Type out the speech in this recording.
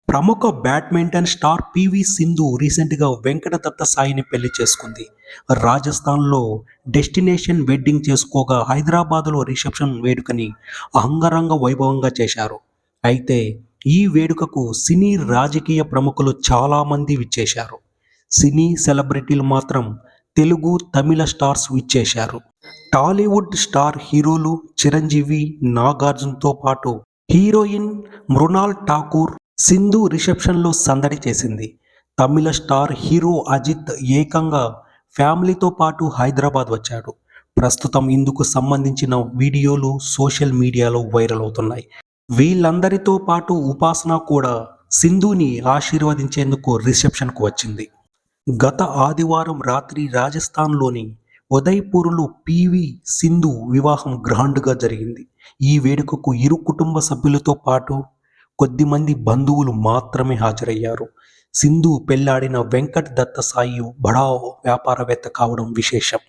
ప్రముఖ badminton star PV Sindhu రీసెంట్గా వెంకట దత్త సాయిని పెళ్లి చేసుకుంది. రాజస్థాన్లో డెస్టినేషన్ వెడ్డింగ్ చేసుకోగా హైదరాబాదులో రిసెప్షన్ వేడుకని అంగరంగ వైభవంగా చేశారు. అయితే ఈ వేడుకకు సినీ రాజకీయ ప్రముఖులు చాలామంది విచ్చేశారు. సినీ సెలబ్రిటీలు మాత్రం తెలుగు తమిళ స్టార్స్ విచ్చేశారు. టాలీవుడ్ స్టార్ హీరోలు చిరంజీవి, నాగార్జునతో పాటు హీరోయిన్ మృణాల్ ఠాకూర్ సింధు రిసెప్షన్లో సందడి చేసింది. తమిళ స్టార్ హీరో అజిత్ ఏకంగా ఫ్యామిలీతో పాటు హైదరాబాద్ వచ్చాడు. ప్రస్తుతం ఇందుకు సంబంధించిన వీడియోలు సోషల్ మీడియాలో వైరల్ అవుతున్నాయి. వీళ్ళందరితో పాటు ఉపాసన కూడా సింధుని ఆశీర్వదించేందుకు రిసెప్షన్కు వచ్చింది. గత ఆదివారం రాత్రి రాజస్థాన్లోని ఉదయ్పూర్లో పివి సింధు వివాహం గ్రాండ్గా జరిగింది. ఈ వేడుకకు ఇరు కుటుంబ సభ్యులతో పాటు కొద్దిమంది బంధువులు మాత్రమే హాజరయ్యారు. సింధు పెళ్లాడిన వెంకట్ దత్త సాయి బడా వ్యాపారవేత్త కావడం విశేషం.